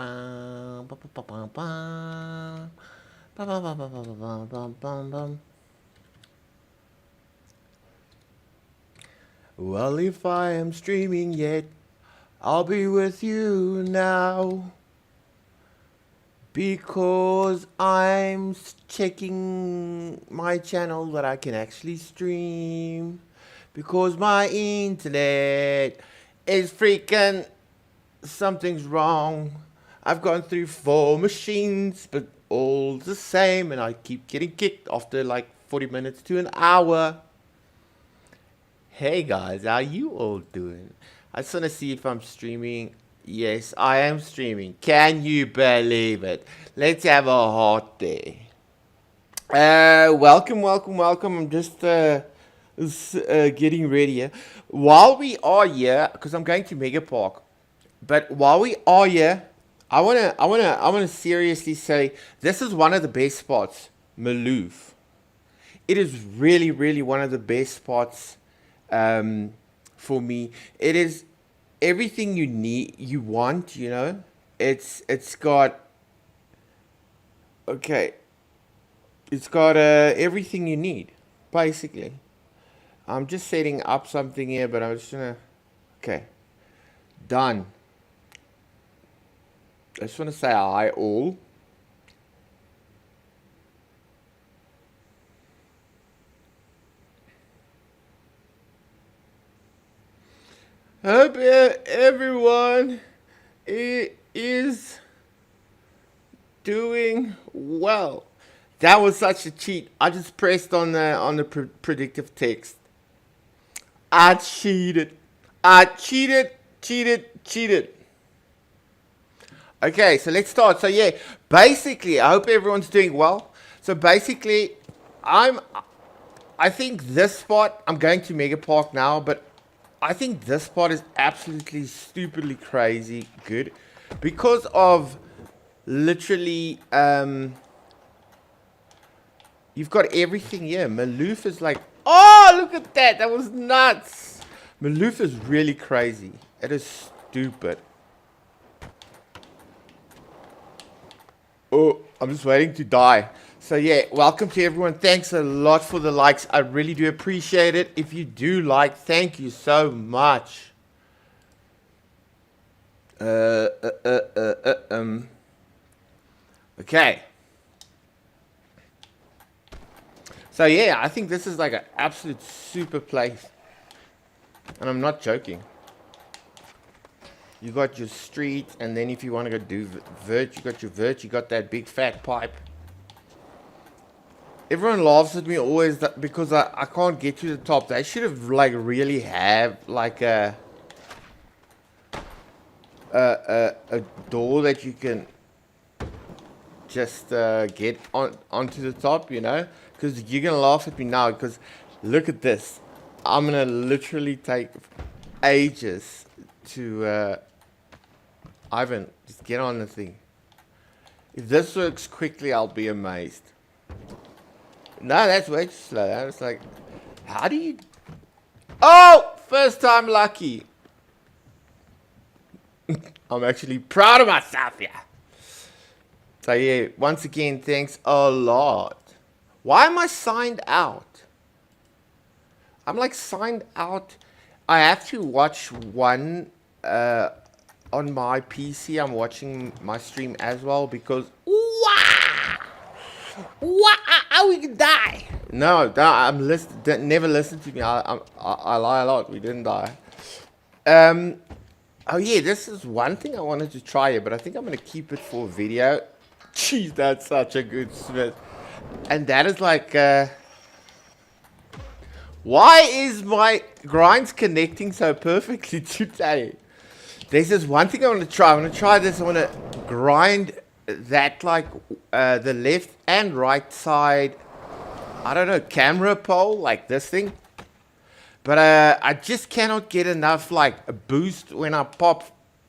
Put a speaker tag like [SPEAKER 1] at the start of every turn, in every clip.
[SPEAKER 1] Well, if I am streaming yet, I'll be with you now. Because I'm checking my channel that I can actually stream. Because my internet is freaking... Something's wrong. I've gone through 4 machines, but all the same. And I keep getting kicked after like 40 minutes to an hour. Hey guys, how you all doing? I just want to see if I'm streaming. Yes, I am streaming. Can you believe it? Let's have a hot day. Welcome. I'm just getting ready here. While we are here, because I'm going to Mega Park. But while we are here, I wanna seriously say this is one of the best spots, Maloof. It is really one of the best spots. For me, it is everything you want, you know. It's got everything you need, basically. I'm just setting up something here, but I'm just gonna done. I just want to say hi all. Hope everyone is doing well. That was such a cheat. I just pressed on the predictive text. I cheated. Cheated. Okay, so let's start. So yeah, basically, I hope everyone's doing well. So basically, I think this spot, I'm going to Mega Park now, but I think this spot is absolutely stupidly crazy good because of literally you've got everything here. Maloof is like, oh, look at that. That was nuts. Maloof is really crazy. It is stupid. Oh, I'm just waiting to die. So yeah, welcome to everyone. Thanks a lot for the likes. I really do appreciate it. If you do like, thank you so much. Okay. So yeah, I think this is like an absolute super place. And I'm not joking. You got your street, and then if you want to go do vert, you got your vert, you got that big fat pipe. Everyone laughs at me always because I can't get to the top. They should have like really have like a door that you can just get onto the top, you know? Because you're gonna laugh at me now because look at this. I'm gonna literally take ages to Ivan, just get on the thing. If this works quickly, I'll be amazed. No, that's way too slow. I was like, how do you... Oh! First time lucky. I'm actually proud of myself, yeah. So yeah, once again, thanks a lot. Why am I signed out? I'm like signed out. I have to watch one on my PC. I'm watching my stream as well because... We can die. No, I'm never listen to me. I lie a lot. We didn't die. Oh yeah, this is one thing I wanted to try here, but I think I'm gonna keep it for a video. Jeez, that's such a good smith. And that is like, why is my grinds connecting so perfectly today? There's this one thing I want to try. I want to try this. I want to grind that like the left and right side, I don't know, camera pole like this thing, but I just cannot get enough like a boost when I pop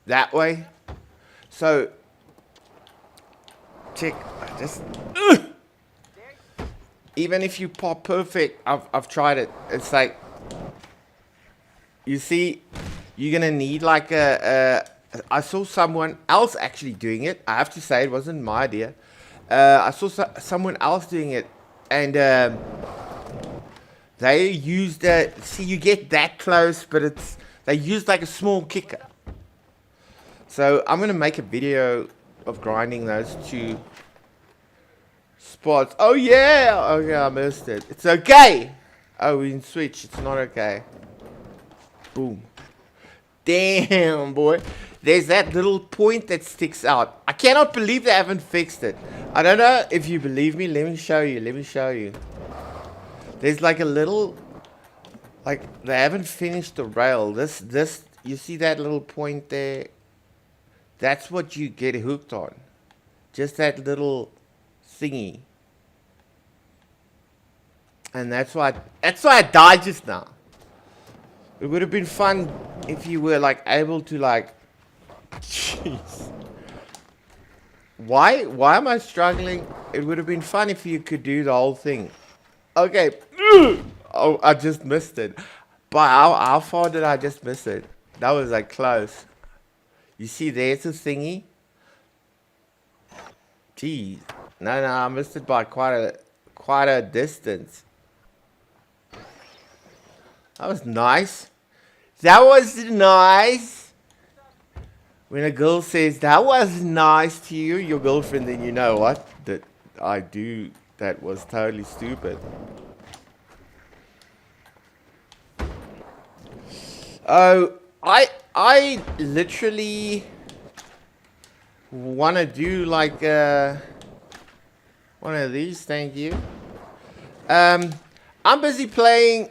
[SPEAKER 1] that way. So check just even if you pop perfect, I've tried it, it's like, you see, you're gonna need like a I saw someone else actually doing it. I have to say it wasn't my idea. I saw someone else doing it, and they used see, you get that close, but they used like a small kicker. So I'm gonna make a video of grinding those two spots. Oh yeah! Okay, I missed it. It's okay. Oh, we can switch. It's not okay. Boom. Damn, boy. There's that little point that sticks out. I cannot believe they haven't fixed it. I don't know if you believe me. Let me show you. Let me show you. There's like a little... Like, they haven't finished the rail. This, you see that little point there? That's what you get hooked on. Just that little thingy. And that's why I died just now. It would have been fun if you were like able to like... Jeez. Why am I struggling? It would have been fun if you could do the whole thing. Okay. Oh, I just missed it. But how far did I just miss it? That was like close. You see there's a thingy. Jeez. No, I missed it by quite a distance. That was nice. That was nice. When a girl says that was nice to you, your girlfriend, then you know what? That I do. That was totally stupid. Oh, I literally want to do like one of these. Thank you. I'm busy playing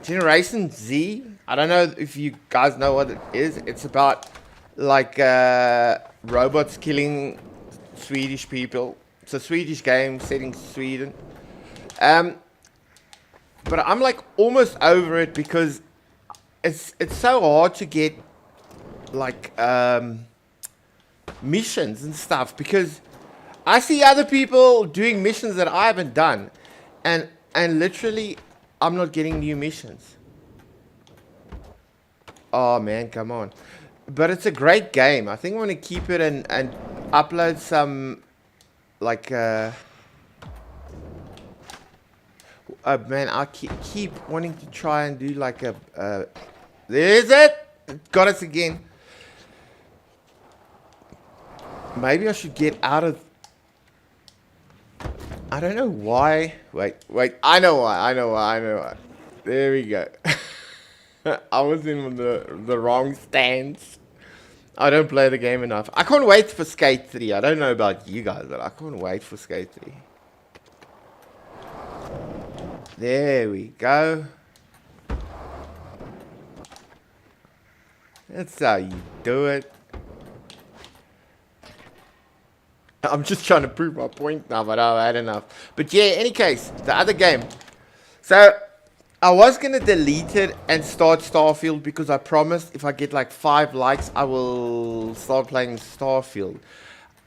[SPEAKER 1] Generation Z. I don't know if you guys know what it is. It's about like robots killing Swedish people. It's a Swedish game set in Sweden. But I'm like almost over it because it's so hard to get like missions and stuff, because I see other people doing missions that I haven't done, and literally I'm not getting new missions. Oh man, come on. But it's a great game. I think I'm gonna keep it and upload some like man, I keep wanting to try and do like a there's it! Got us again. Maybe I should get out of... I don't know why. Wait. I know why. There we go. I was in the wrong stance. I don't play the game enough. I can't wait for Skate 3. I don't know about you guys, but I can't wait for Skate 3. There we go. That's how you do it. I'm just trying to prove my point now, but I've had enough. But yeah, any case, the other game. So, I was going to delete it and start Starfield because I promised if I get like 5 likes, I will start playing Starfield.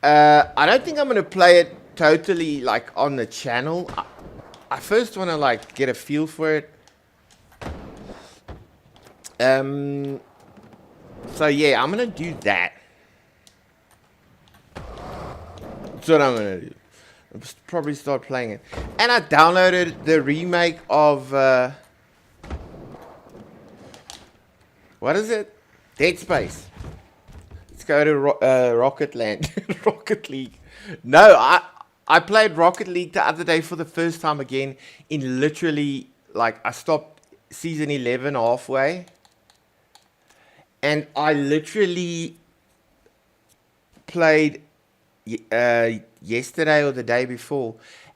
[SPEAKER 1] I don't think I'm going to play it totally like on the channel. I first want to like get a feel for it. So yeah, I'm going to do that. That's what I'm going to do. I'll probably start playing it. And I downloaded the remake of... what is it? Dead Space. Let's go to Rocket Land. Rocket League. No, I played Rocket League the other day for the first time again. In literally, like, I stopped season 11 halfway. And I literally played yesterday or the day before.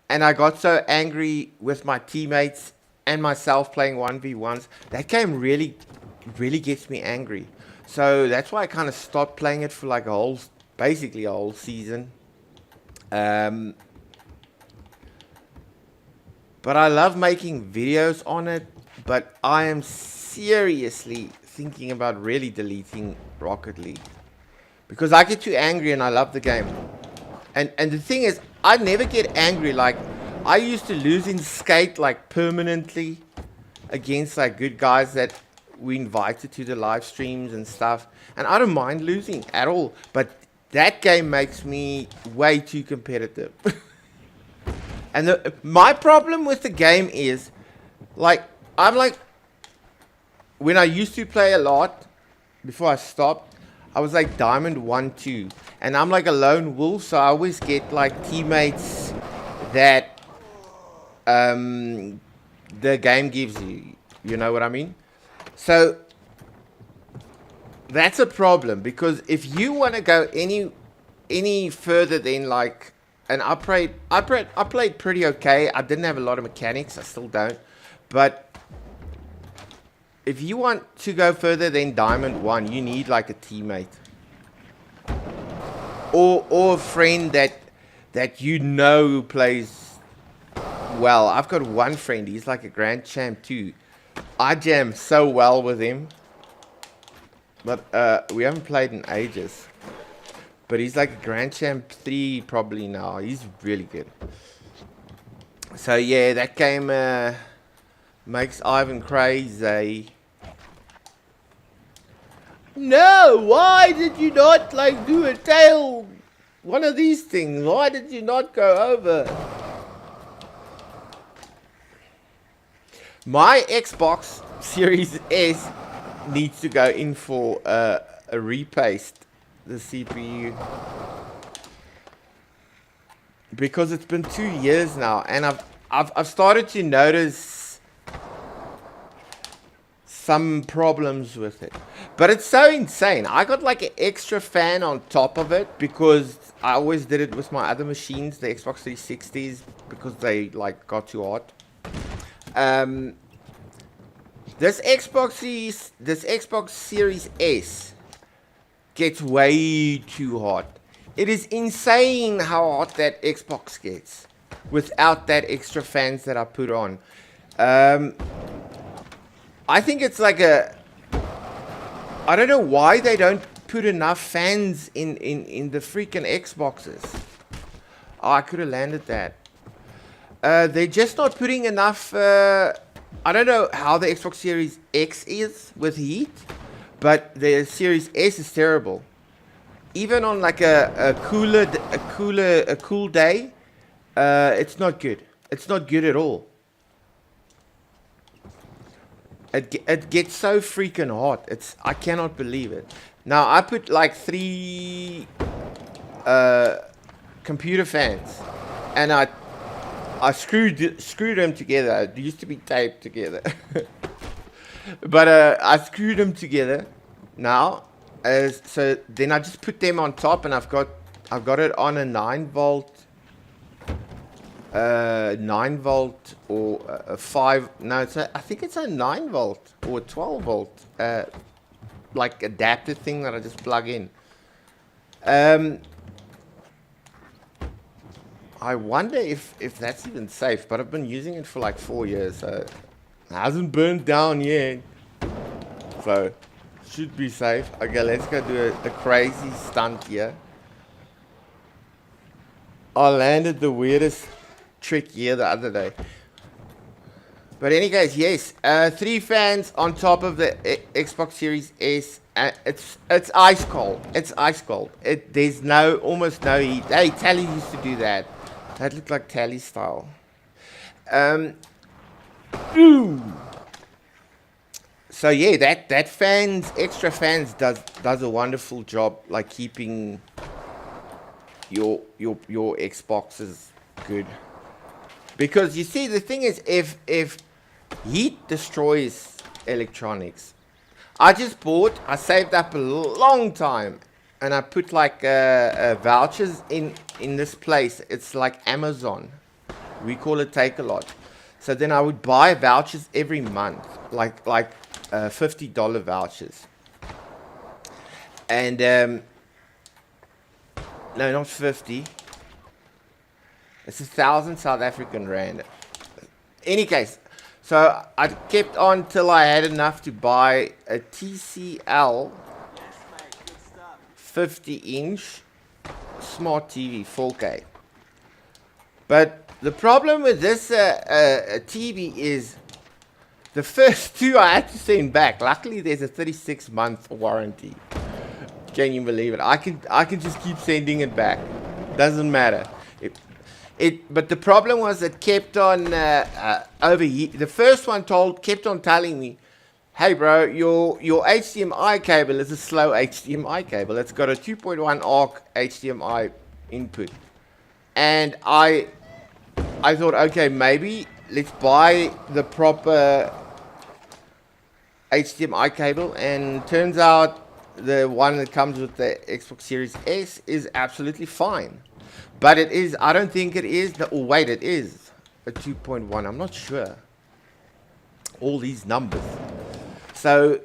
[SPEAKER 1] And I got so angry with my teammates and myself playing 1v1s. That game really gets me angry. So that's why I kind of stopped playing it for like basically a whole season. But I love making videos on it. But I am seriously thinking about really deleting Rocket League. Because I get too angry and I love the game. And the thing is, I never get angry. Like, I used to lose in Skate like permanently against like good guys that we invited to the live streams and stuff, and I don't mind losing at all, but that game makes me way too competitive. And my problem with the game is, like, I'm like, when I used to play a lot, before I stopped, I was like Diamond 1, 2. And I'm like a lone wolf, so I always get like teammates that the game gives you. You know what I mean? So that's a problem, because if you want to go any further than like, and I played pretty okay. I didn't have a lot of mechanics. I still don't. But if you want to go further than Diamond 1, you need like a teammate. Or a friend that you know who plays well. I've got one friend. He's like a grand champ too. I jam so well with him. But we haven't played in ages. But he's like a grand champ 3 probably now. He's really good. So yeah, that game makes Ivan crazy. No, why did you not like do a tail? One of these things. Why did you not go over? My Xbox Series S needs to go in for a repaste, the CPU. Because it's been 2 years now, and I've started to notice some problems with it. But it's so insane. I got like an extra fan on top of it, because I always did it with my other machines, the Xbox 360s, because they like got too hot. This Xbox Series S gets way too hot. It is insane how hot that Xbox gets without that extra fans that I put on. I think it's like I don't know why they don't put enough fans in the freaking Xboxes. Oh, I could have landed that. They're just not putting enough. I don't know how the Xbox Series X is with heat, but the Series S is terrible. Even on like a cool day, it's not good. It's not good at all. It gets so freaking hot. I cannot believe it. Now I put like 3 computer fans, and I screwed them together. It used to be taped together, but I screwed them together now. So then I just put them on top, and I've got it on a 9-volt. 9-volt or a 5. No, I think it's a 9-volt or a 12-volt like adapter thing that I just plug in. I wonder if that's even safe, but I've been using it for like 4 years, so it hasn't burned down yet, so should be safe. Okay, let's go do a crazy stunt here. I landed the weirdest trick here the other day. But anyways, yes, 3 fans on top of the Xbox Series S. It's ice cold. It's ice cold. There's almost no heat. Hey, Tally used to do that. That looked like Tally style. So yeah, that extra fans does a wonderful job, like keeping your Xboxes good. Because you see, the thing is, if heat destroys electronics, I saved up a long time, and I put like vouchers in this place. It's like Amazon. We call it Take-A-Lot. So then I would buy vouchers every month, like $50 vouchers. And no, not 50. It's 1,000 South African rand. Any case, so I kept on till I had enough to buy a TCL 50-inch smart TV 4K. But the problem with this TV is The first two I had to send back. Luckily, there's a 36-month warranty. Can you believe it? I can just keep sending it back. Doesn't matter. But the problem was it kept on overheat. The first one kept on telling me, "Hey, bro, your HDMI cable is a slow HDMI cable. It's got a 2.1 arc HDMI input." And I thought, okay, maybe let's buy the proper HDMI cable. And turns out the one that comes with the Xbox Series S is absolutely fine. But it is, I don't think it is, oh wait, it is a 2.1, I'm not sure. All these numbers. So,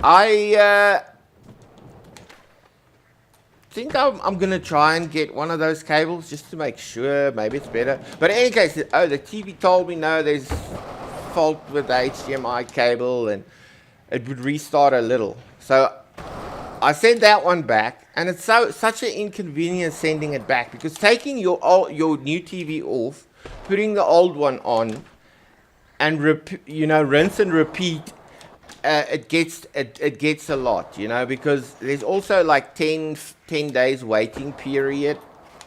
[SPEAKER 1] I think I'm going to try and get one of those cables just to make sure, maybe it's better. But in any case, the TV told me no, there's fault with the HDMI cable and it would restart a little. So I sent that one back, and it's such an inconvenience sending it back, because taking your new TV off, putting the old one on, and rinse and repeat, it gets a lot, because there's also like 10 days waiting period,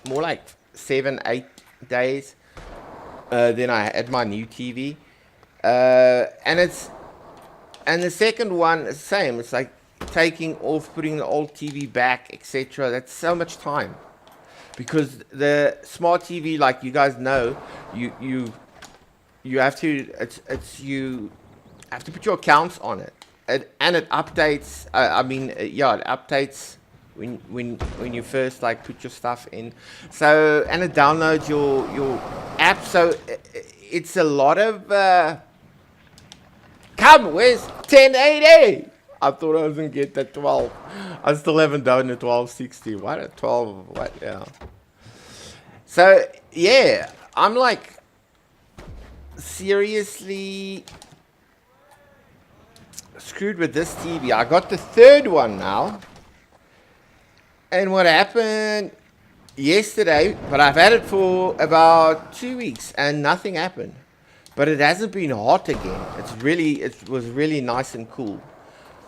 [SPEAKER 1] more like 7-8 days. Then I had my new TV, and the second one is the same. It's like taking off, putting the old TV back, etc. That's so much time, because the smart TV, like you guys know, you have to you have to put your accounts on it, and it updates. It updates when you first like put your stuff in. So, and it downloads your app. So it's a lot of. Where's 1080? I thought I was gonna get that 12. I still haven't done the 1260. What a 12? What? Yeah. So yeah, I'm like seriously screwed with this TV. I got the third one now, and what happened yesterday? But I've had it for about 2 weeks, and nothing happened. But it hasn't been hot again. It was really nice and cool.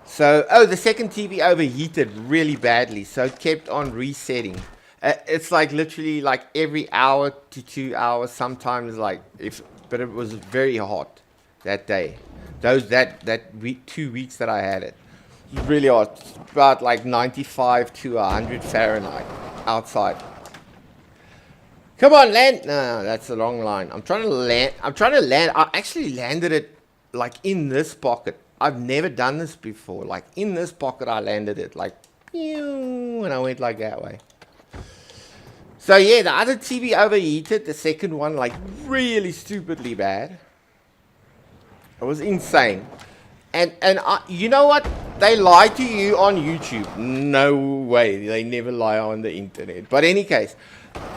[SPEAKER 1] So, the second TV overheated really badly, so it kept on resetting. It's like literally like every hour to 2 hours, sometimes but it was very hot that day. That week, 2 weeks that I had it. It was really hot, about like 95 to 100 Fahrenheit outside. Come on, land. No, that's the wrong line. I'm trying to land. I actually landed it like in this pocket. I've never done this before. Like in this pocket, I landed it like, pew, and I went like that way. So yeah, the other TV overheated. The second one, like really stupidly bad. It was insane. And you know what? They lie to you on YouTube. No way. They never lie on the internet. But in any case,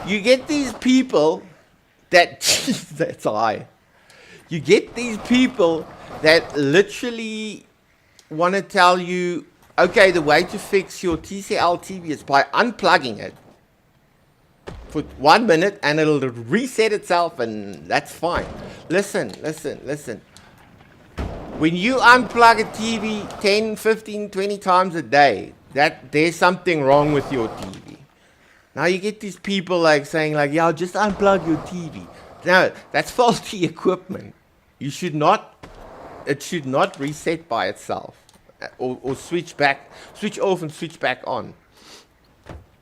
[SPEAKER 1] you get these people that, that's high. You get these people that literally want to tell you, okay, the way to fix your TCL TV is by unplugging it for 1 minute and it'll reset itself, and that's fine. Listen. When you unplug a TV 10, 15, 20 times a day, there's something wrong with your TV. Now you get these people like saying like, yeah, just unplug your TV. No, that's faulty equipment. It should not reset by itself, or switch off and switch back on.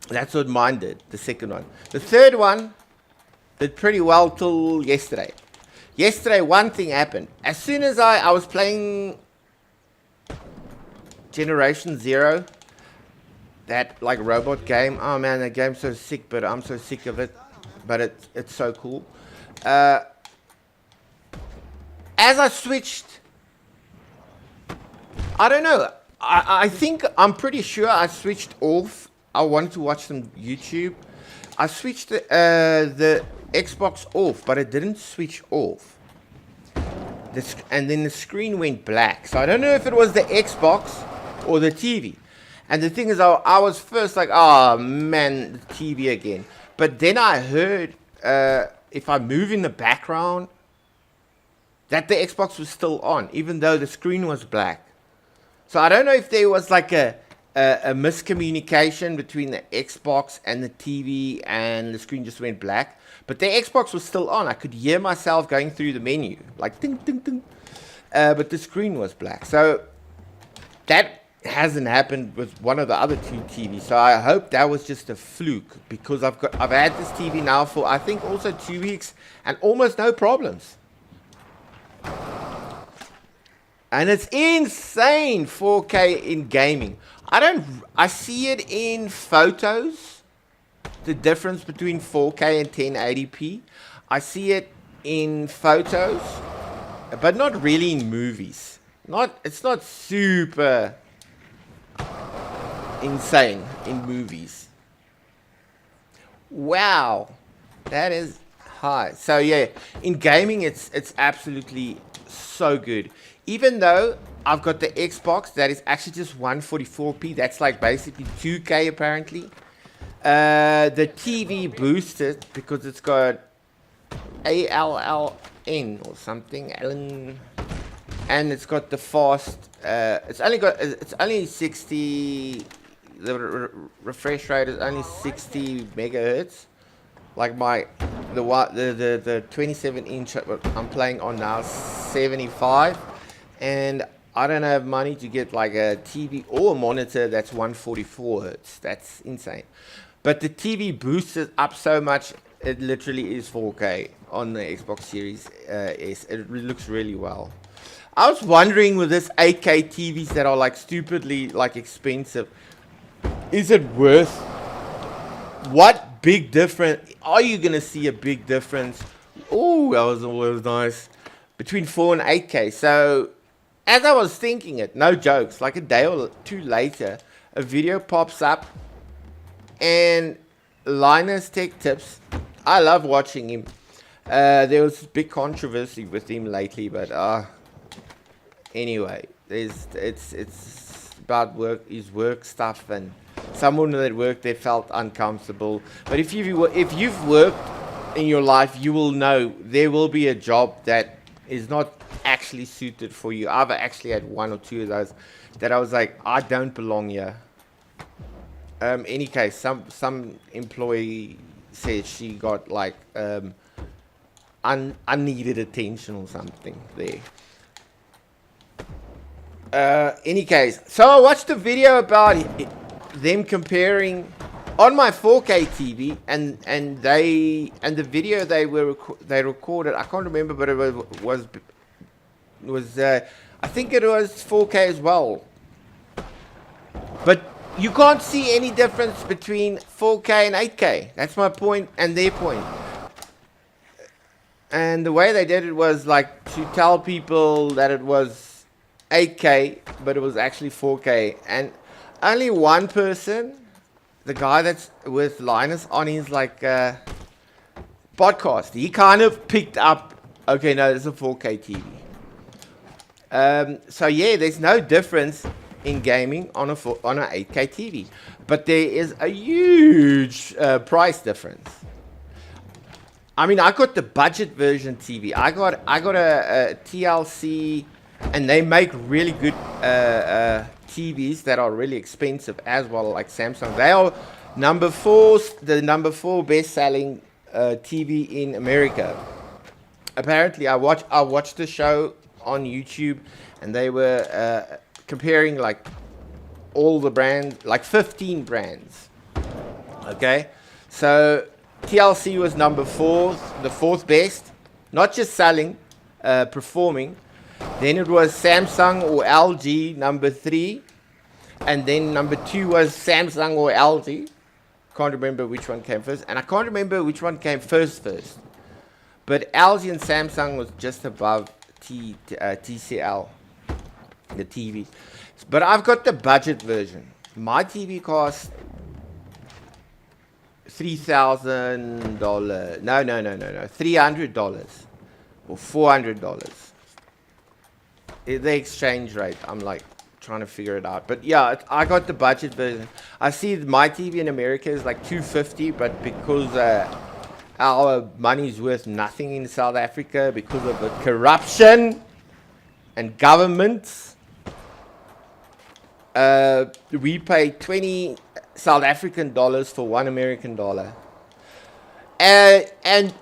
[SPEAKER 1] That's what mine did, the second one. The third one did pretty well till yesterday. Yesterday, one thing happened. As soon as I was playing Generation Zero, that like robot game. Oh man, that game's so sick, but I'm so sick of it. But it's so cool. As I switched, I don't know. I think I'm pretty sure I switched off. I wanted to watch some YouTube. I switched the Xbox off, but it didn't switch off. And then the screen went black. So I don't know if it was the Xbox or the TV. And the thing is, I was first like, oh man, the TV again. But then I heard if I move in the background, that the Xbox was still on, even though the screen was black. So I don't know if there was like a miscommunication between the Xbox and the TV, and the screen just went black. But the Xbox was still on. I could hear myself going through the menu, like ding, ding, ding. But the screen was black. So that hasn't happened with one of the other two TVs. So I hope that was just a fluke, because I've had this TV now for, I think, also 2 weeks, and almost no problems. And it's insane 4K in gaming. I see it in photos, the difference between 4K and 1080p. I see it in photos, but not really in movies. It's not super insane in movies. Wow, that is high. So yeah, in gaming it's absolutely so good. Even though I've got the Xbox that is actually just 144p, that's like basically 2K apparently. The TV boosted because it's got ALLN or something, and it's got the fast. It's only 60. The refresh rate is only 60 megahertz. Like the 27-inch I'm playing on now, 75. And I don't have money to get like a TV or a monitor that's 144 hertz. That's insane. But the TV boosts it up so much, it literally is 4K on the Xbox Series S. It looks really well. I was wondering, with this 8K TVs that are like stupidly like expensive, is it worth? What big difference? Are you gonna see a big difference? Oh, that was always nice. Between 4 and 8K. So as I was thinking it, no jokes, like a day or two later, a video pops up, and Linus Tech Tips, I love watching him. There was big controversy with him lately, but anyway, it's about his work stuff, and someone that worked there felt uncomfortable. But if you've worked in your life, you will know there will be a job that is not actually suited for you. I've actually had one or two of those that I was like, I don't belong here. Any case, some employee said she got like unneeded attention or something there. Any case, so I watched a video about them comparing on my 4K TV, and the video they recorded, I can't remember, but it was I think it was 4K as well. But you can't see any difference between 4K and 8K. That's my point and their point. And the way they did it was like to tell people that it was 8K, but it was actually 4K. And only one person, the guy that's with Linus on his like podcast, he kind of picked up, okay, no, this is a 4K TV. So yeah, there's no difference in gaming on a 8K TV, but there is a huge price difference. I mean, I got the budget version TV. I got a TLC, and they make really good TVs that are really expensive as well, like Samsung. They are the number 4 best-selling TV in America. Apparently, I watched the show on YouTube, and they were comparing like all the brands, like 15 brands. Okay, so TLC was number 4, the 4th best, not just selling, performing. Then it was Samsung or LG, number 3, and then number 2 was Samsung or LG. Can't remember which one came first, and I can't remember which one came first. But LG and Samsung was just above TCL, the TV. But I've got the budget version. My TV cost $3,000. No, $300 or $400. The exchange rate, I'm like trying to figure it out. But yeah, I got the budget version. I see my TV in America is like $250, but because our money's worth nothing in South Africa because of the corruption and governments. We pay 20 South African dollars for $1 American. And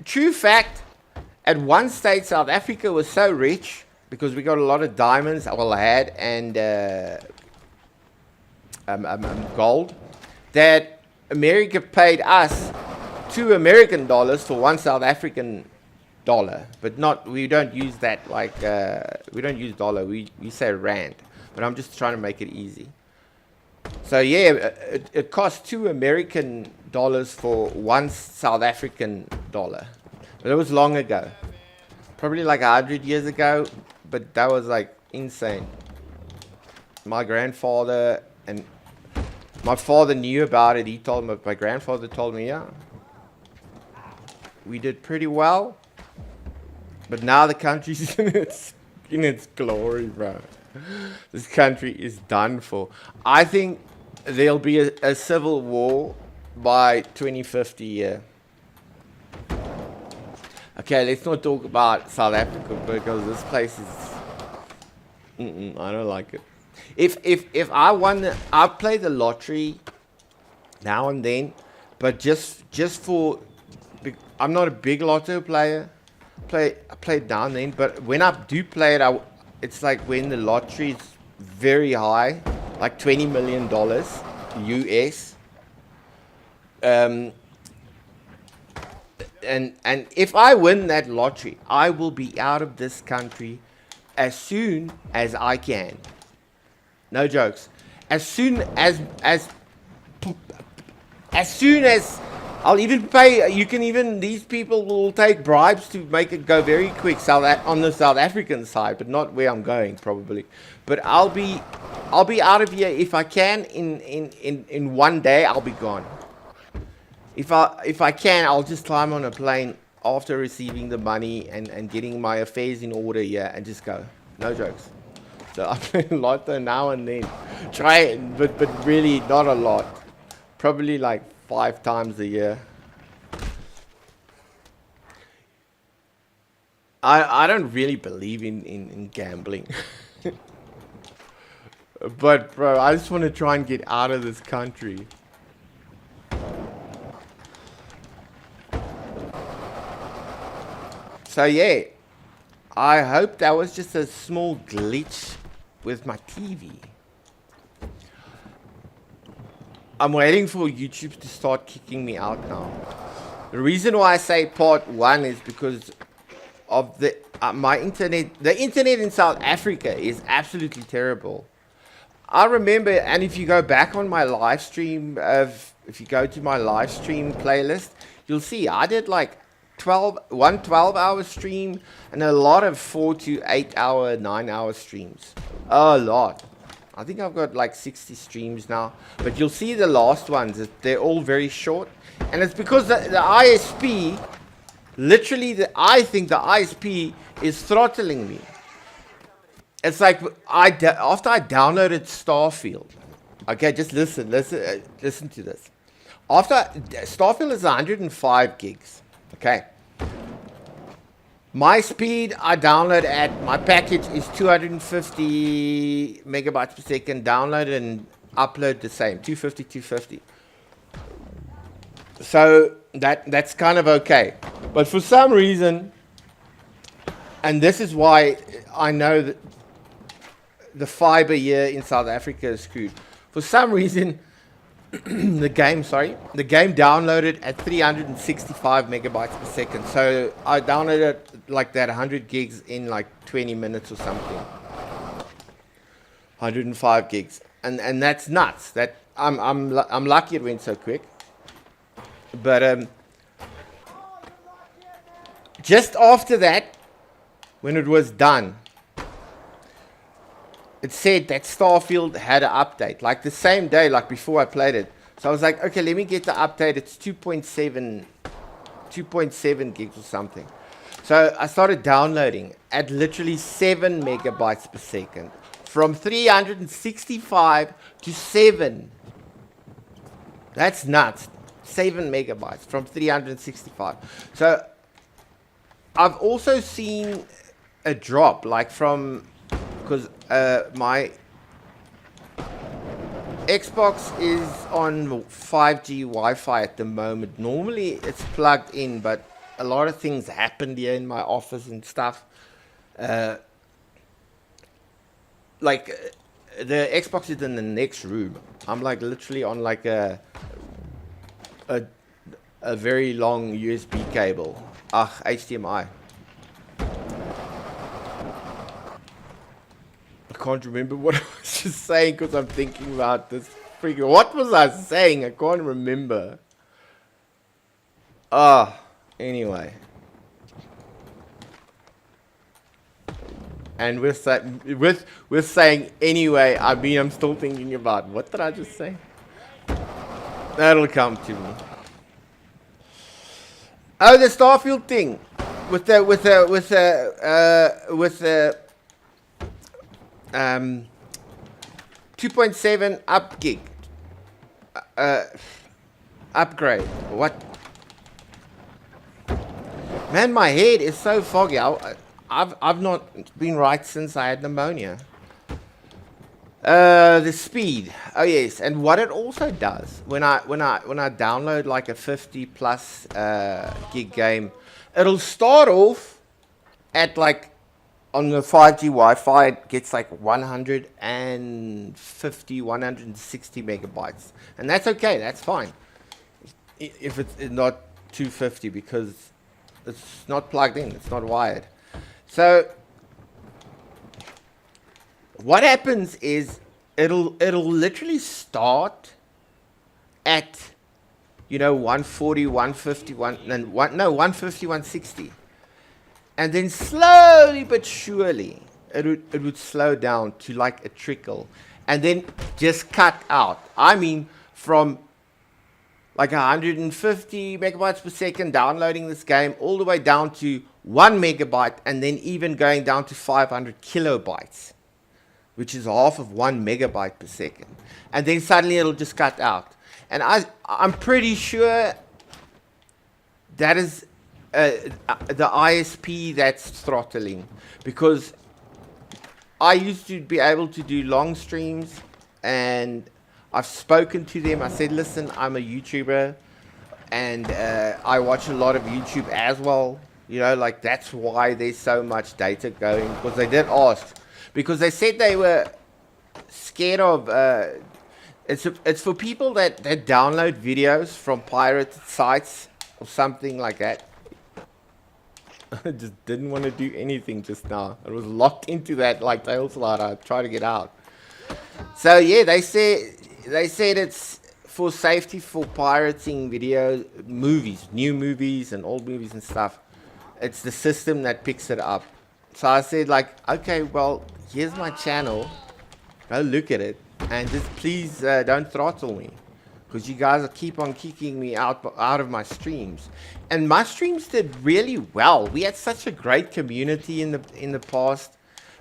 [SPEAKER 1] true fact, at one stage, South Africa was so rich because we got a lot of diamonds, well, had, and gold, that America paid us $2 American for $1 South African dollar. But not, we don't use that like, we don't use dollar, we say rand. But I'm just trying to make it easy. So yeah, it cost $2 American for $1 South African dollar. But it was long ago. Probably like 100 years ago. But that was like insane. My grandfather and my father knew about it. He told me, my grandfather told me, yeah, we did pretty well. But now the country's in its glory, bro. This country is done for. I think there'll be a civil war by 2050 year. Okay, let's not talk about South Africa because this place is. I don't like it. If I won, I play the lottery now and then, but just for. I'm not a big lotto player. I play it now and then, but when I do play it, it's like when the lottery is very high, like $20 million US. And if I win that lottery, I will be out of this country as soon as I can. No jokes. As soon as I'll even pay. You can even, these people will take bribes to make it go very quick. On the South African side, but not where I'm going probably. But I'll be out of here if I can in one day. I'll be gone. If I can, I'll just climb on a plane after receiving the money and getting my affairs in order here and just go. No jokes. So I play a lot now and then. Try it, but really not a lot. Probably like 5 times a year. I don't really believe in gambling. But bro, I just want to try and get out of this country. So yeah, I hope that was just a small glitch with my TV. I'm waiting for YouTube to start kicking me out now. The reason why I say part 1 is because of the my internet. The internet in South Africa is absolutely terrible. I remember, and if you go back on my live stream, if you go to my live stream playlist, you'll see I did like 12-hour stream and a lot of 4 to 8 hour, 9-hour streams. A lot. I think I've got like 60 streams now, but you'll see the last ones, they're all very short, and it's because the ISP, literally I think the ISP is throttling me. It's like after I downloaded Starfield, okay, just listen to this. After Starfield is 105 gigs, okay. My speed I download my package is 250 megabytes per second. Download and upload the same, 250. So that's kind of okay. But for some reason, and this is why I know that the fiber here in South Africa is screwed. For some reason, the game downloaded at 365 megabytes per second. So I downloaded like that 100 gigs in like 20 minutes or something. 105 gigs, and that's nuts. That I'm lucky it went so quick. But just after that, when it was done, it said that Starfield had an update, like the same day, like before I played it. So I was like, okay, let me get the update. It's 2.7 gigs or something. So I started downloading at literally 7 megabytes per second. From 365 to 7. That's nuts. 7 megabytes from 365. So I've also seen a drop, like from, because my Xbox is on 5G Wi-Fi at the moment. Normally it's plugged in, but a lot of things happened here in my office and stuff. Like the Xbox is in the next room. I'm like literally on like a very long USB cable. HDMI. I can't remember what I was just saying because I'm thinking about this freaking. What was I saying? I can't remember. Anyway. And with saying anyway, I mean I'm still thinking about what did I just say? That'll come to me. Oh, the Starfield thing with the 2.7 up gig upgrade. What? Man, my head is so foggy. I've not been right since I had pneumonia. The speed. Oh yes, and what it also does when I download like a 50 plus gig game, it'll start off at like on the 5G Wi-Fi it gets like 150, 160 megabytes, and that's okay. That's fine if it's not 250 because it's not plugged in. It's not wired. So what happens is it'll literally start at 140, 150, 150, 160, and then slowly but surely it would slow down to like a trickle, and then just cut out. I mean, from like 150 megabytes per second downloading this game all the way down to 1 megabyte, and then even going down to 500 kilobytes, which is half of 1 megabyte per second. And then suddenly it'll just cut out. And I'm pretty sure that is the ISP that's throttling, because I used to be able to do long streams, and I've spoken to them. I said, listen, I'm a YouTuber, and I watch a lot of YouTube as well. Like that's why there's so much data going, because they did ask. Because they said they were scared of, it's for people that download videos from pirated sites or something like that. I just didn't want to do anything just now. I was locked into that like tail slider. I tried to get out. So yeah, they said it's for safety for pirating videos, movies, new movies and old movies and stuff. It's the system that picks it up. So I said like, okay, well, here's my channel. Go look at it. And just please don't throttle me. Because you guys keep on kicking me out of my streams. And my streams did really well. We had such a great community in the past.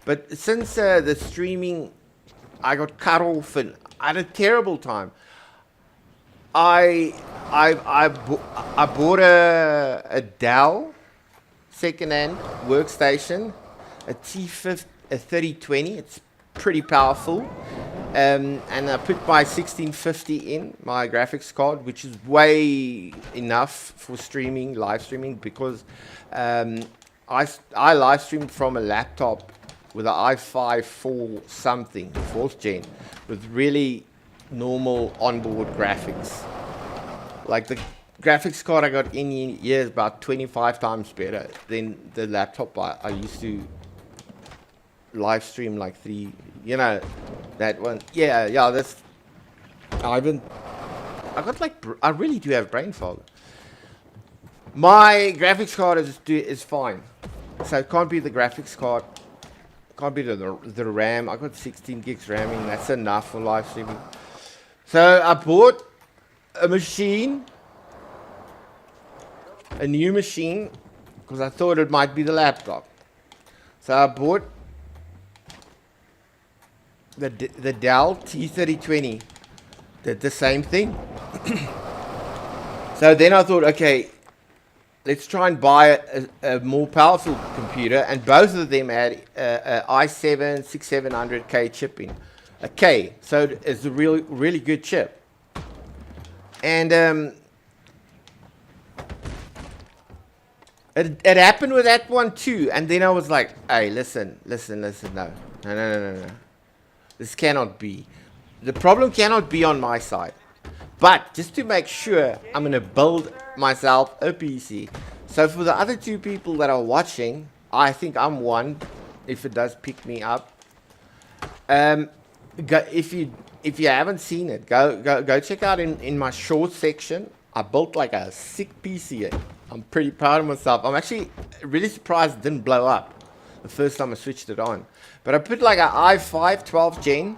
[SPEAKER 1] But since the streaming, I got cut off and I had a terrible time. I bought a Dell second-hand workstation, a T50, a 3020. It's pretty powerful, and I put my 1650 in my graphics card, which is way enough for streaming, live streaming, because I live streamed from a laptop with an i5 something, 4th gen, with really normal onboard graphics. Like the graphics card I got in here is about 25 times better than the laptop I used to live stream like that one. Yeah, that's, I really do have brain fog. My graphics card is fine. So it can't be the graphics card. Can't be the RAM. I got 16 gigs RAM in. That's enough for live streaming. So I bought a machine, a new machine, because I thought it might be the laptop. So I bought the Dell T3020. Did the same thing. So then I thought, okay, let's try and buy a more powerful computer, and both of them had a i7 6700K chip in. A K, so it's a really good chip. And it happened with that one too. And then I was like, hey, listen, no. This cannot be. The problem cannot be on my side. But just to make sure, I'm going to build myself a PC. So for the other two people that are watching, I think I'm one, if it does pick me up. If you haven't seen it, go check out in my short section. I built like a sick PC. I'm pretty proud of myself. I'm actually really surprised it didn't blow up the first time I switched it on. But I put like an i5 12 gen.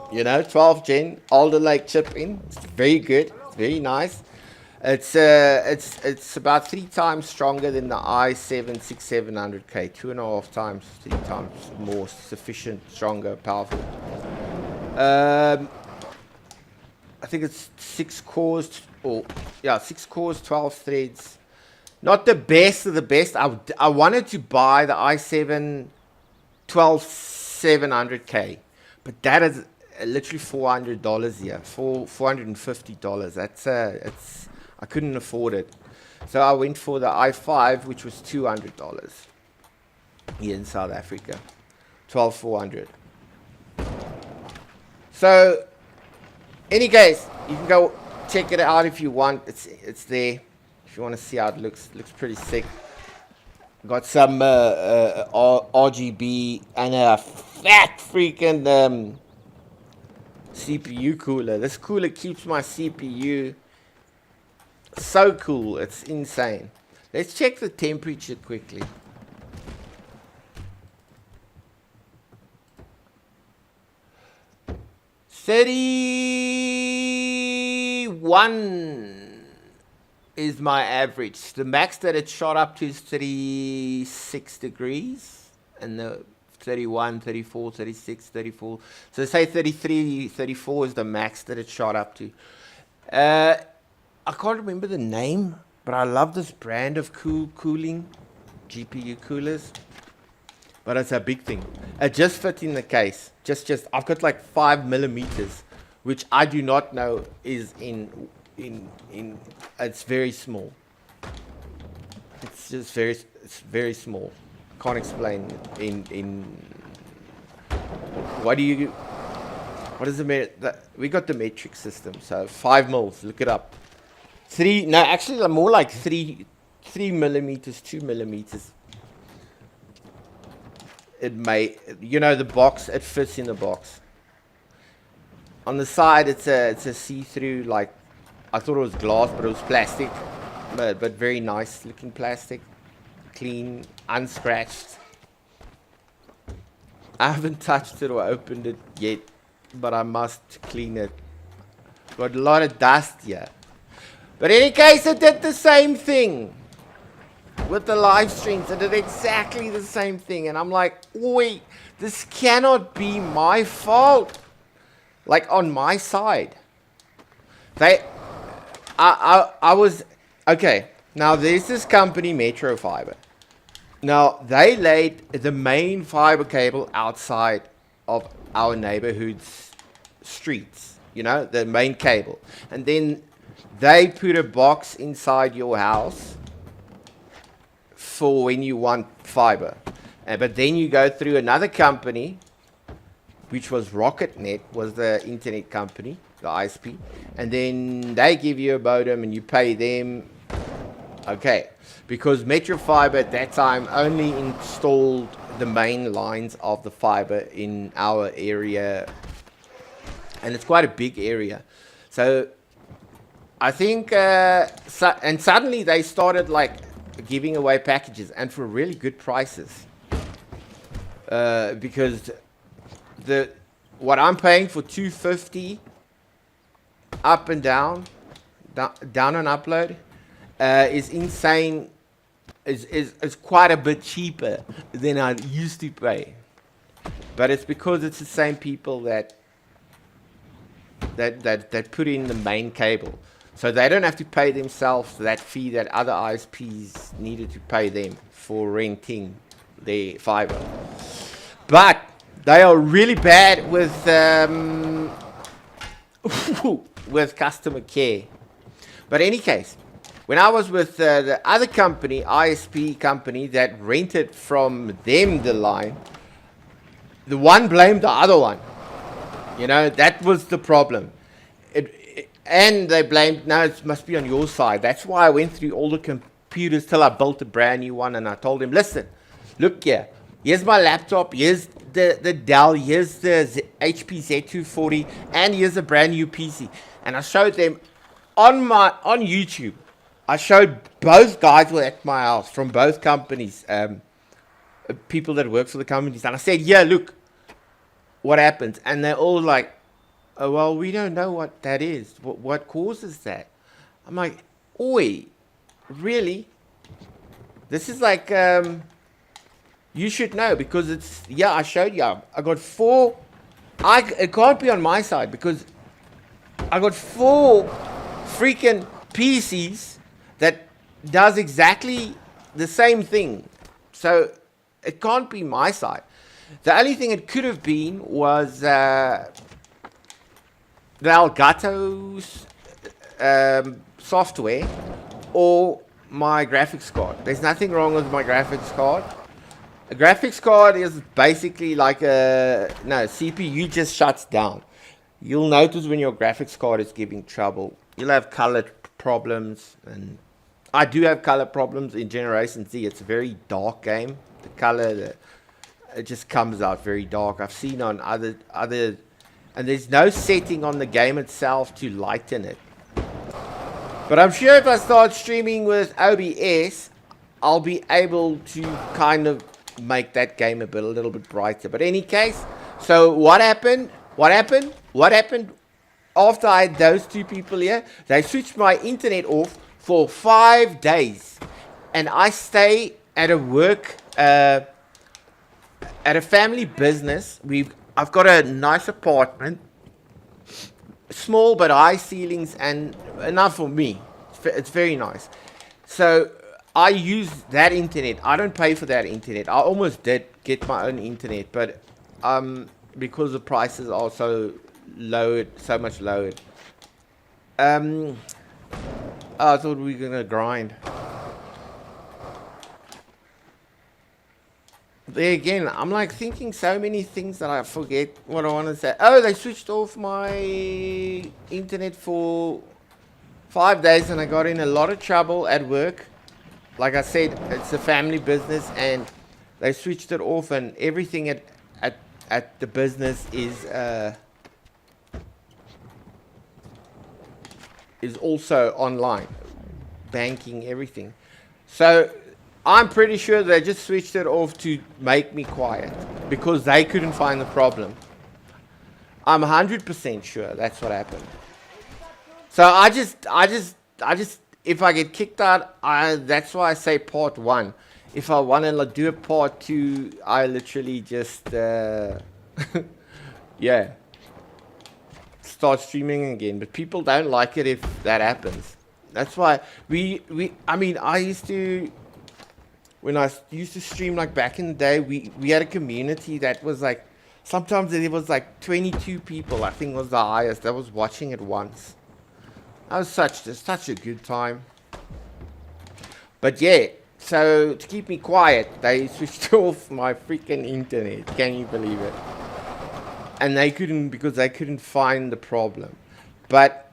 [SPEAKER 1] You know, 12 gen Alder Lake chip in. It's very good. It's very nice. It's about 3 times stronger than the i7 6700K. 2.5 times, 3 times more sufficient, stronger, powerful. I think it's 6 cores, 6 cores, 12 threads. Not the best of the best. I wanted to buy the i7 12700K, but that is literally $400 here, $450. It's I couldn't afford it, so I went for the i5, which was $200 here in South Africa, 12400. So, any case, you can go check it out if you want. It's there. If you want to see how it looks pretty sick. Got some RGB and a fat freaking CPU cooler. This cooler keeps my CPU so cool. It's insane. Let's check the temperature quickly. $31 is my average. The max that it shot up to is 36 degrees, and the 31, 34, 36, 34. So say 33, 34 is the max that it shot up to. I can't remember the name, but I love this brand of cooling GPU coolers. But it's a big thing. It just fits in the case. I've got like 5mm, which I do not know is in it's very small. It's just very small. Can't explain in what is we got the metric system, so 5 mils, look it up. Actually more like 3 millimeters, 2 millimeters. It may, the box, it fits in the box. On the side, it's a see-through, like, I thought it was glass, but it was plastic, but very nice looking plastic, clean, unscratched. I haven't touched it or opened it yet, but I must clean it. Got a lot of dust here. But in any case, it did the same thing. With the live streams, I did exactly the same thing. And I'm like, wait, this cannot be my fault. Like, on my side. I was, okay, now there's this company, Metro Fiber. Now, they laid the main fiber cable outside of our neighborhood's streets. The main cable. And then they put a box inside your house for when you want fiber. But then you go through another company, which was RocketNet, was the internet company, the ISP. And then they give you a modem and you pay them. Okay. Because Metro Fiber at that time only installed the main lines of the fiber in our area. And it's quite a big area. So I think, and suddenly they started like giving away packages, and for really good prices. Because what I'm paying for $250 up and down and upload is insane. Is quite a bit cheaper than I used to pay. But it's because it's the same people that put in the main cable. So they don't have to pay themselves that fee that other ISPs needed to pay them for renting their fiber. But they are really bad with with customer care. But in any case, when I was with the other company, ISP company, that rented from them the line, the one blamed the other one. You know, that was the problem. And they blamed, no, it must be on your side. That's why I went through all the computers till I built a brand new one, and I told him, listen, look here. Here's my laptop. Here's the Dell. Here's the HP Z240. And here's a brand new PC. And I showed them on YouTube. I showed both guys were at my house from both companies, people that work for the companies. And I said, yeah, look what happens. And they're all like, oh, well, we don't know what that is. What causes that? I'm like, oi, really? This is like, you should know, because it's, yeah, I showed you. I got 4, it can't be on my side, because I got 4 freaking PCs that does exactly the same thing. So it can't be my side. The only thing it could have been was the Elgato's software or my graphics card. There's nothing wrong with my graphics card. A graphics card is basically like CPU just shuts down. You'll notice when your graphics card is giving trouble. You'll have color problems, and I do have color problems in Generation Z. It's a very dark game. The color, it just comes out very dark. I've seen on other, and there's no setting on the game itself to lighten it. But I'm sure if I start streaming with OBS, I'll be able to kind of make that game a little bit brighter. But in any case, so what happened after I had those 2 people here? They switched my internet off for 5 days, and I stay at a work at a family business. I've got a nice apartment, small but high ceilings, and enough for me. It's very nice. So I use that internet. I don't pay for that internet. I almost did get my own internet, but because the prices are so much lowered. I thought we were gonna grind. There again, I'm like thinking so many things that I forget what I want to say. Oh, they switched off my internet for 5 days, and I got in a lot of trouble at work. Like I said, it's a family business, and they switched it off, and everything at the business is also online, banking, everything. So I'm pretty sure they just switched it off to make me quiet because they couldn't find the problem. I'm 100% sure that's what happened. So I just, if I get kicked out, that's why I say part 1. If I want to do a part 2, I literally just, yeah, start streaming again. But people don't like it if that happens. That's why I mean, when I used to stream, like back in the day, we had a community that was like, sometimes there was like 22 people, I think was the highest, that was watching at once. That was such a good time. But yeah, so to keep me quiet, they switched off my freaking internet. Can you believe it? And they couldn't, because they couldn't find the problem. But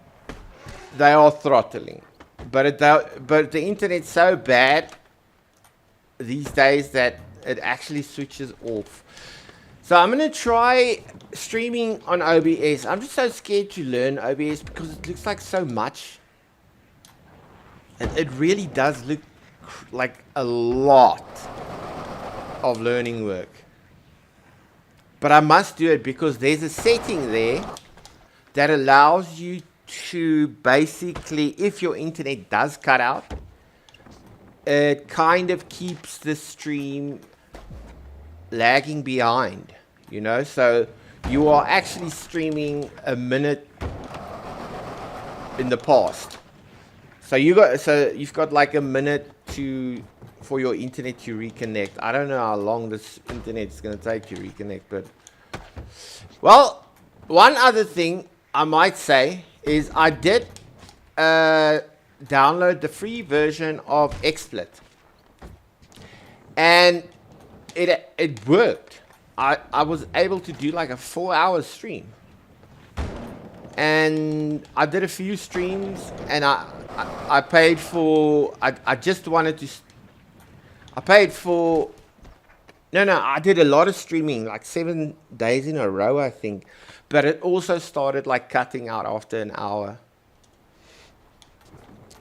[SPEAKER 1] they are throttling. But the internet's so bad these days that it actually switches off. So I'm going to try streaming on OBS. I'm just so scared to learn OBS because it looks like so much. It really does look like a lot of learning work. But I must do it because there's a setting there that allows you to basically, if your internet does cut out, it kind of keeps the stream lagging behind, you know, so you are actually streaming a minute in the past, So you've got like a minute for your internet to reconnect. I don't know how long this internet is going to take to reconnect, but well, one other thing I might say is I did download the free version of XSplit, and it worked. I was able to do like a 4-hour stream, and I did a few streams, and I paid for. I just wanted to. I paid for. No, I did a lot of streaming, like 7 days in a row, I think. But it also started like cutting out after an hour.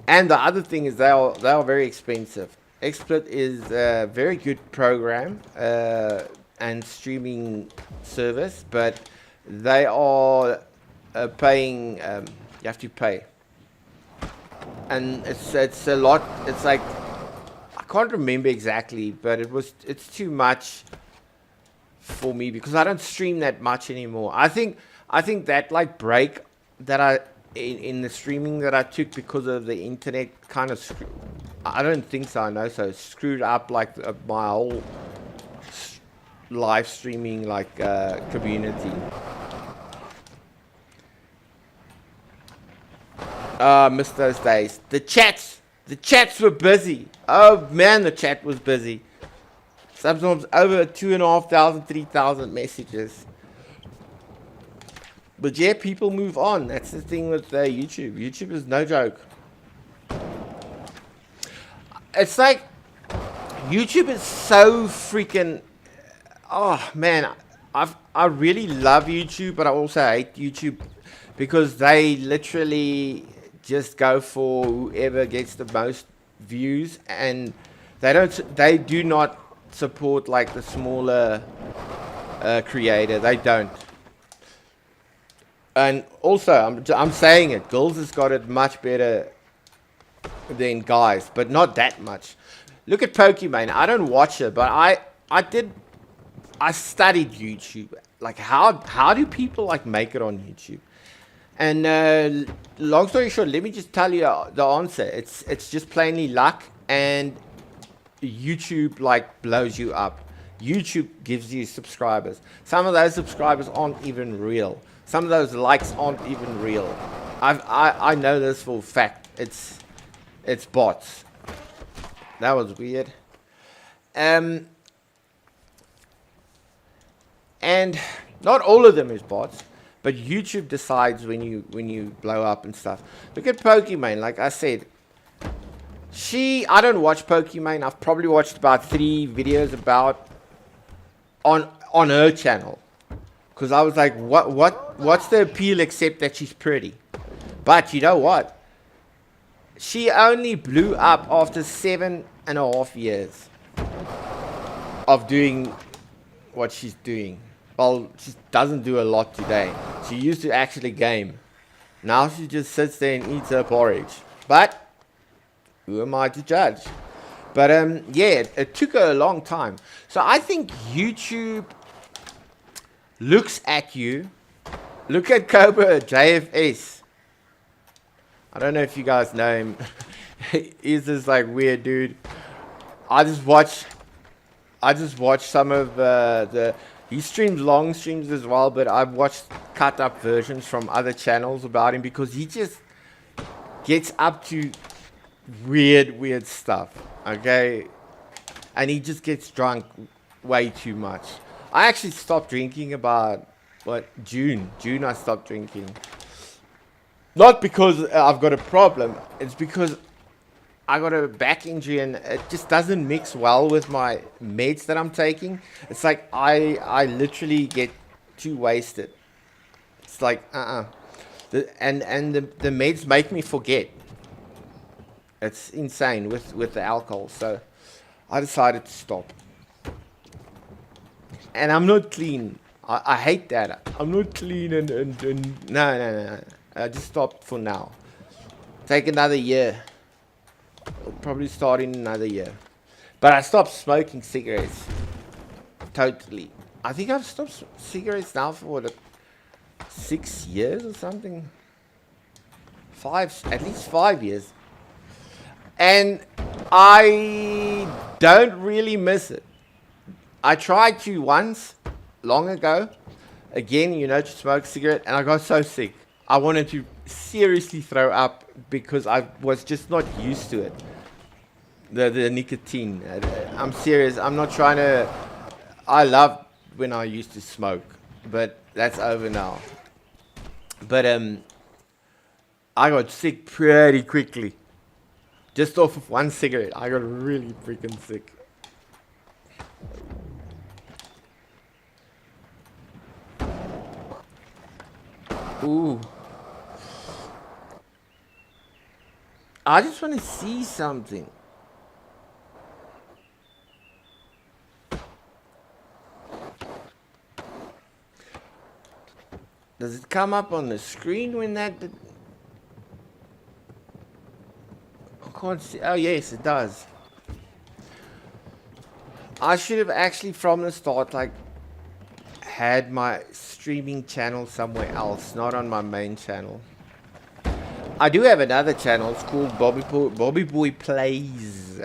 [SPEAKER 1] And the other thing is they are very expensive. XSplit is a very good program and streaming service, but they are paying. You have to pay, and it's a lot. It's like I can't remember exactly, but it's too much for me because I don't stream that much anymore. I think that like break that I in the streaming that I took because of the internet kind of I don't think so. I know so it screwed up like my whole live streaming like community. Missed those days. The chats were busy. Oh man, the chat was busy. Sometimes over 2,500, 3,000 messages. But yeah, people move on. That's the thing with YouTube. YouTube is no joke. It's like YouTube is so freaking. Oh man, I really love YouTube, but I also hate YouTube because they literally just go for whoever gets the most views, and they do not support like the smaller creator. They don't. And also, I'm saying it, girls has got it much better than guys, but not that much. Look at Pokimane. I don't watch it, but I studied YouTube. Like how do people like make it on YouTube? And long story short, let me just tell you the answer. It's just plainly luck, and YouTube like blows you up. YouTube gives you subscribers. Some of those subscribers aren't even real. Some of those likes aren't even real. I know this for a fact. It's bots. That was weird. And not all of them is bots, but YouTube decides when you blow up and stuff. Look at Pokimane. Like I said, I don't watch Pokimane. I've probably watched about 3 videos about on her channel. Because I was like, what's the appeal except that she's pretty? But you know what? She only blew up after 7.5 years of doing what she's doing. Well, she doesn't do a lot today. She used to actually game. Now she just sits there and eats her porridge. But who am I to judge? But yeah, it took her a long time. So I think YouTube looks at you. Look at Cobra JFS. I don't know if you guys know him. He's this like weird dude. I just watch some of he streams long streams as well, but I've watched cut up versions from other channels about him because he just gets up to weird stuff. Okay, and he just gets drunk way too much. I actually stopped drinking about June I stopped drinking. Not because I've got a problem, it's because I got a back injury and it just doesn't mix well with my meds that I'm taking. It's like I literally get too wasted. It's like and the meds make me forget. It's insane with the alcohol. So I decided to stop. And I'm not clean. I hate that. I'm not clean and no. I just stopped for now. Take another year. I'll probably start in another year. But I stopped smoking cigarettes. Totally. I think I've stopped cigarettes now for 6 years or something. At least 5 years. And I don't really miss it. I tried to once, long ago, again, you know, to smoke a cigarette, and I got so sick. I wanted to seriously throw up because I was just not used to it. The nicotine. I'm serious. I'm not trying to. I loved when I used to smoke, but that's over now. But I got sick pretty quickly. Just off of one cigarette, I got really freaking sick. Ooh. I just want to see something. Does it come up on the screen when that... I can't see. Oh, yes, it does. I should have actually from the start, like, had my streaming channel somewhere else, not on my main channel. I do have another channel. It's called Bobby Boy Plays.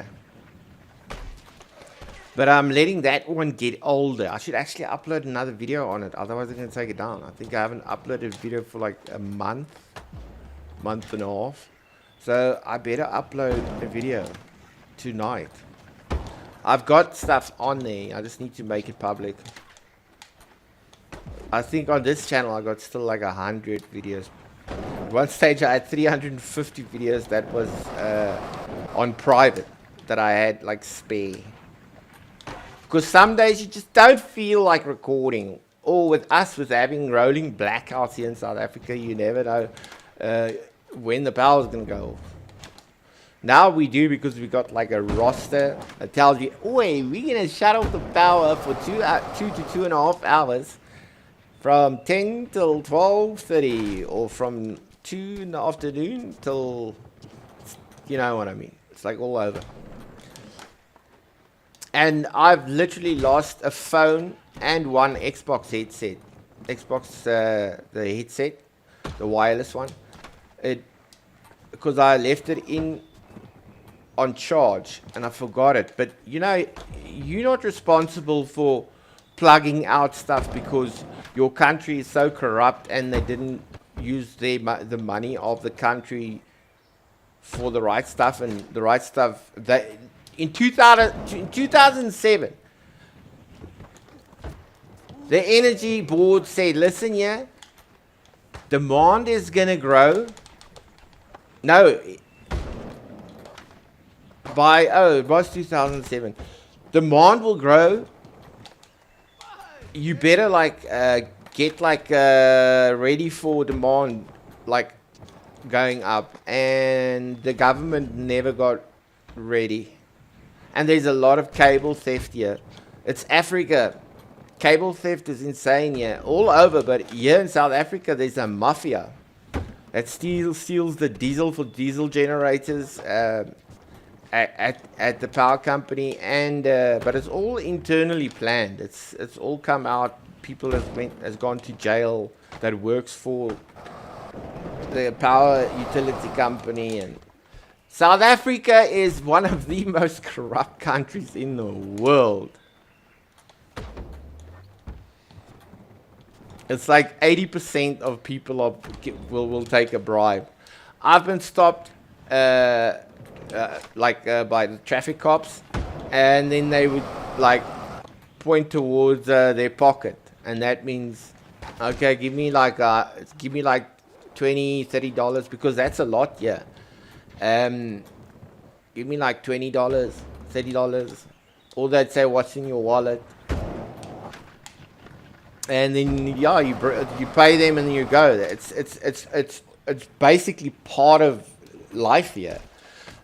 [SPEAKER 1] But I'm letting that one get older. I should actually upload another video on it. Otherwise, I'm going to take it down. I think I haven't uploaded a video for like a month and a half. So I better upload a video tonight. I've got stuff on there. I just need to make it public. I think on this channel, I got still like 100 videos. At one stage, I had 350 videos that was on private that I had like spare. Because some days you just don't feel like recording. Or with us, with having rolling blackouts here in South Africa, you never know when the power is going to go off. Now we do because we got like a roster that tells you, oi, we're going to shut off the power for 2 to 2.5 hours from 10 till 12:30 or from 2 in the afternoon till, you know what I mean. It's like all over. And I've literally lost a phone and one Xbox headset. Xbox, the headset, the wireless one. Because I left it in on charge and I forgot it. But you know, you're not responsible for plugging out stuff because your country is so corrupt and they didn't use the money of the country for the right stuff, and the right stuff that in 2007 the energy board said, listen here, demand is gonna grow. No, it was 2007. Demand will grow. You better like get like ready for demand, like going up, and the government never got ready. And there's a lot of cable theft here. It's Africa. Cable theft is insane here, all over. But here in South Africa, there's a mafia that steals the diesel for diesel generators at the power company, and but it's all internally planned. It's all come out. People has gone to jail that works for the power utility company. And South Africa is one of the most corrupt countries in the world. It's like 80% of people will take a bribe. I've been stopped by the traffic cops, and then they would like point towards their pocket, and that means, okay, give me like $20-$30, because that's a lot. Yeah. Give me like $20, $30. Or they'd say, what's in your wallet? And then yeah, you pay them and you go. It's basically part of life here.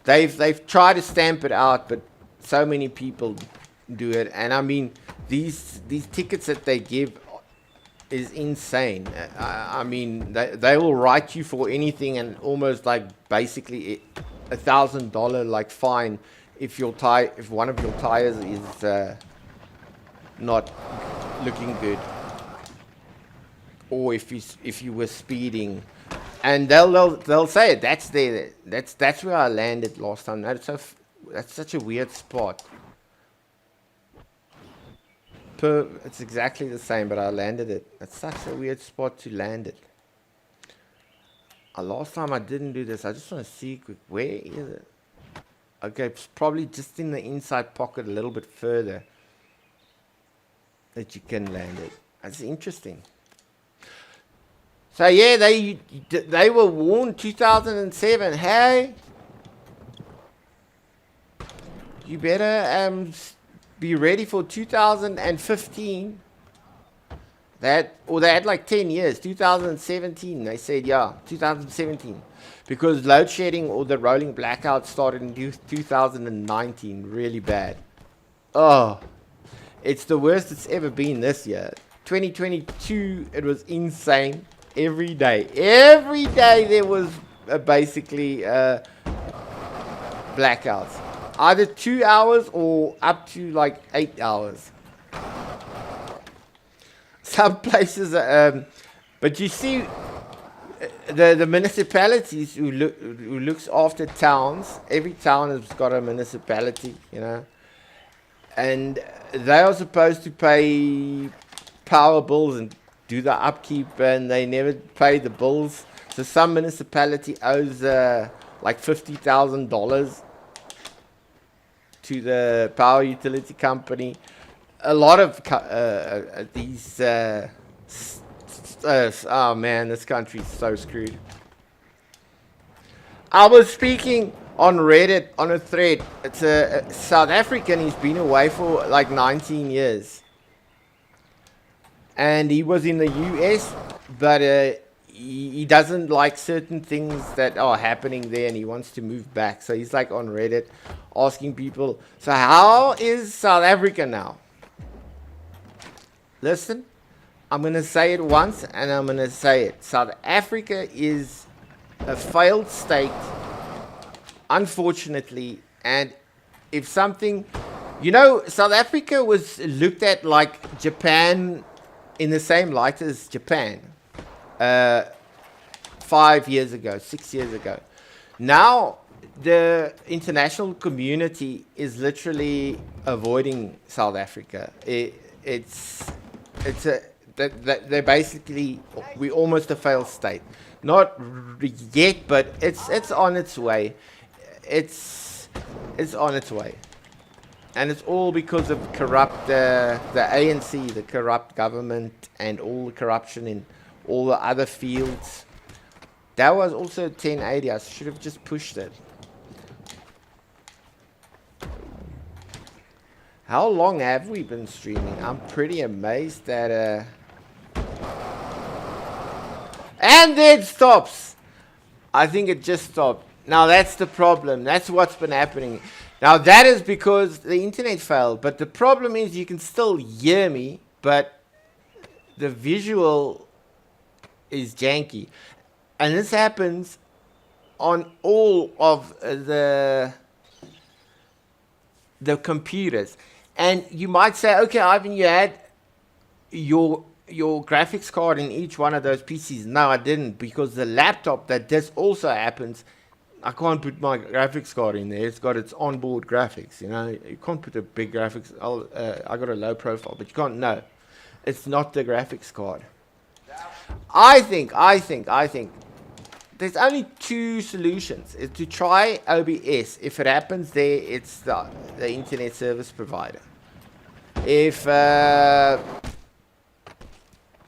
[SPEAKER 1] They've tried to stamp it out, but so many people do it. And I mean, these tickets that they give is insane. I mean, they will write you for anything, and almost like basically $1,000 like fine if one of your tires is not looking good, or if you were speeding. And they'll say it. That's where I landed last time. That's such a weird spot. It's exactly the same, but I landed it. It's such a weird spot to land it. Last time I didn't do this. I just want to see quick. Where is it? Okay, it's probably just in the inside pocket a little bit further that you can land it. That's interesting. So yeah, they were warned 2007. Hey, you better be ready for 2015. They had like 10 years. 2017, they said, yeah, 2017. Because load shedding or the rolling blackout started in 2019. Really bad. Oh, it's the worst it's ever been this year. 2022, it was insane. Every day there was basically blackouts. Either 2 hours or up to like 8 hours. Some places, but you see, the municipalities who looks after towns. Every town has got a municipality, you know, and they are supposed to pay power bills and do the upkeep, and they never pay the bills. So some municipality owes like $50,000 to the power utility company. A lot of these oh man, this country's so screwed. I was speaking on Reddit on a thread. It's a South African. He's been away for like 19 years, and he was in the US, but he doesn't like certain things that are happening there, and he wants to move back. So he's like on Reddit asking people, so how is South Africa now? Listen, I'm going to say it once, and I'm going to say it. South Africa is a failed state, unfortunately. And if something, you know, South Africa was looked at like Japan, in the same light as Japan 5 years ago, 6 years ago. Now the international community is literally avoiding South Africa. They're basically, we're almost a failed state. Not yet, but it's on its way. It's on its way, and it's all because of corrupt the ANC, the corrupt government, and all the corruption in all the other fields. That was also 1080. I should have just pushed it. How long have we been streaming? I'm pretty amazed that and then it stops. I think it just stopped. Now that's the problem. That's what's been happening. Now that is because the internet failed. But the problem is you can still hear me, but the visual is janky. And this happens on all of the computers. And you might say, okay, Ivan, you had your graphics card in each one of those PCs. No, I didn't, because the laptop that this also happens, I can't put my graphics card in there. It's got its onboard graphics, you know. You can't put a big graphics. I got a low profile, but you can't. No, it's not the graphics card. I think there's only two solutions. It's to try OBS. If it happens there, it's the internet service provider. If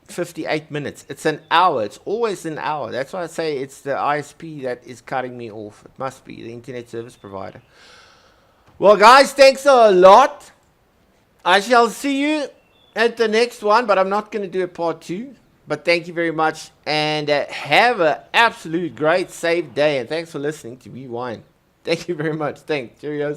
[SPEAKER 1] 58 minutes, it's an hour. It's always an hour. That's why I say it's the ISP that is cutting me off. It must be the internet service provider. Well, guys, thanks a lot. I shall see you at the next one, but I'm not going to do a part 2. But thank you very much, and have an absolute great safe day, and thanks for listening to me whine. Thank you very much. Thanks. Cheerio.